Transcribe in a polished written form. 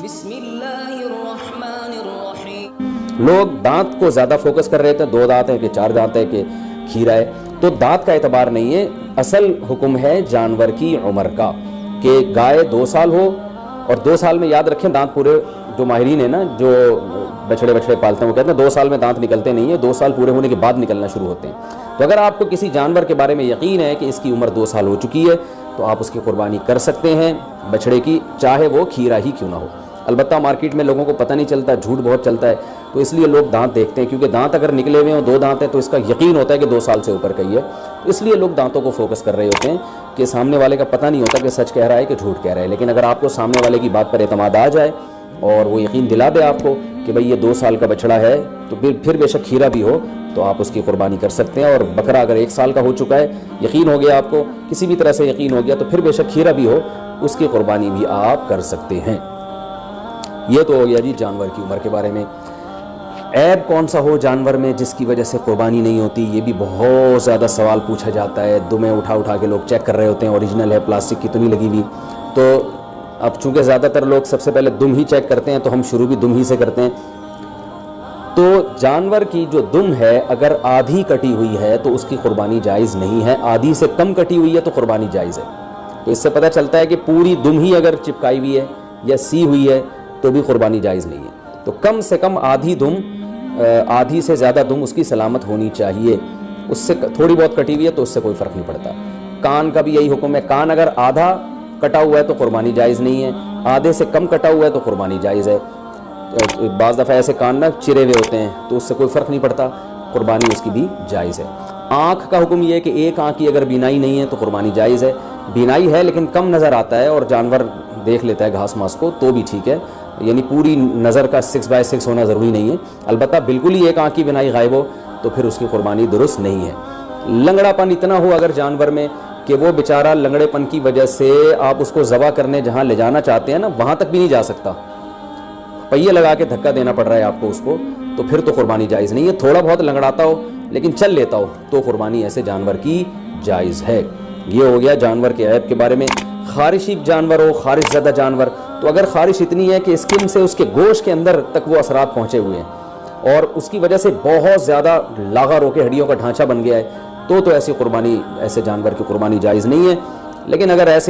بسم اللہ الرحمن الرحیم۔ لوگ دانت کو زیادہ فوکس کر رہے تھے، 2 دانت ہے کہ 4 دانت ہے کہ کھیرا ہے، تو دانت کا اعتبار نہیں ہے، اصل حکم ہے جانور کی عمر کا، کہ گائے 2 سال ہو، اور 2 سال میں یاد رکھیں دانت پورے، جو ماہرین ہیں نا جو بچڑے پالتے ہیں وہ کہتے ہیں 2 سال میں دانت نکلتے نہیں ہیں، 2 سال پورے ہونے کے بعد نکلنا شروع ہوتے ہیں۔ تو اگر آپ کو کسی جانور کے بارے میں یقین ہے کہ اس کی عمر 2 سال ہو چکی ہے تو آپ اس کی قربانی کر سکتے ہیں بچڑے کی، چاہے وہ کھیرا ہی کیوں نہ ہو۔ البتہ مارکیٹ میں لوگوں کو پتہ نہیں چلتا، جھوٹ بہت چلتا ہے، تو اس لیے لوگ دانت دیکھتے ہیں، کیونکہ دانت اگر نکلے ہوئے ہوں 2 دانت ہیں تو اس کا یقین ہوتا ہے کہ 2 سال سے اوپر کا ہی ہے، اس لیے لوگ دانتوں کو فوکس کر رہے ہوتے ہیں کہ سامنے والے کا پتہ نہیں ہوتا کہ سچ کہہ رہا ہے کہ جھوٹ کہہ رہا ہے۔ لیکن اگر آپ کو سامنے والے کی بات پر اعتماد آ جائے اور وہ یقین دلا دے آپ کو کہ بھئی یہ 2 سال کا بچڑا ہے، تو پھر بے شک کھیرا بھی ہو تو آپ اس کی قربانی کر سکتے ہیں، اور بکرا اگر 1 سال کا ہو چکا ہے، یقین ہو گیا آپ کو، کسی بھی طرح سے یقین ہو گیا، تو پھر بے شک کھیرا بھی ہو اس کی قربانی بھی آپ کر سکتے ہیں۔ یہ تو ہو گیا جی جانور کی عمر کے بارے میں۔ عیب کون سا ہو جانور میں جس کی وجہ سے قربانی نہیں ہوتی، یہ بھی بہت زیادہ سوال پوچھا جاتا ہے، دمیں اٹھا کے لوگ چیک کر رہے ہوتے ہیں اوریجنل ہے، پلاسٹک کی تو نہیں لگی ہوئی۔ تو اب چونکہ زیادہ تر لوگ سب سے پہلے دم ہی چیک کرتے ہیں تو ہم شروع بھی دم ہی سے کرتے ہیں۔ تو جانور کی جو دم ہے اگر آدھی کٹی ہوئی ہے تو اس کی قربانی جائز نہیں ہے، آدھی سے کم کٹی ہوئی ہے تو قربانی جائز ہے۔ تو اس سے پتہ چلتا ہے کہ پوری دم ہی اگر چپکائی ہوئی ہے یا سی ہوئی ہے تو بھی قربانی جائز نہیں ہے۔ تو کم سے کم آدھی دم، آدھی سے زیادہ دم اس کی سلامت ہونی چاہیے، اس سے تھوڑی بہت کٹی ہوئی ہے تو اس سے کوئی فرق نہیں پڑتا۔ کان کا بھی یہی حکم ہے، کان اگر آدھا کٹا ہوا ہے تو قربانی جائز نہیں ہے، آدھے سے کم کٹا ہوا ہے تو قربانی جائز ہے۔ بعض دفعہ ایسے کان نہ چرے ہوئے ہوتے ہیں تو اس سے کوئی فرق نہیں پڑتا، قربانی اس کی بھی جائز ہے۔ آنکھ کا حکم یہ ہے کہ ایک آنکھ کی اگر بینائی نہیں ہے تو قربانی جائز ہے، بینائی ہے لیکن کم نظر آتا ہے اور جانور دیکھ لیتا ہے گھاس ماس کو تو بھی ٹھیک ہے، یعنی پوری نظر کا 6/6 ہونا ضروری نہیں ہے۔ البتہ بالکل ہی ایک آنکھ کی بینائی غائب ہو تو پھر اس کی قربانی درست نہیں ہے۔ لنگڑا پن اتنا ہو اگر جانور میں کہ وہ بیچارہ لنگڑے پن کی وجہ سے آپ اس کو ذبح کرنے جہاں لے جانا چاہتے ہیں نا وہاں تک بھی نہیں جا سکتا، پہیے لگا کے دھکا دینا پڑ رہا ہے آپ کو اس کو، تو پھر تو قربانی جائز نہیں ہے۔ تھوڑا بہت لنگڑاتا ہو لیکن چل لیتا ہو تو قربانی ایسے جانور کی جائز ہے۔ یہ ہو گیا جانور کے عیب کے بارے میں۔ خارشی جانور ہو، خارش زدہ جانور، تو اگر خارش اتنی ہے کہ اسکن سے اس کے گوشت کے اندر تک وہ اثرات پہنچے ہوئے ہیں اور اس کی وجہ سے بہت زیادہ لاغر ہو کے ہڈیوں کا ڈھانچہ بن گیا ہے تو ایسی قربانی، ایسے جانور کی قربانی جائز نہیں ہے۔ لیکن اگر ایسی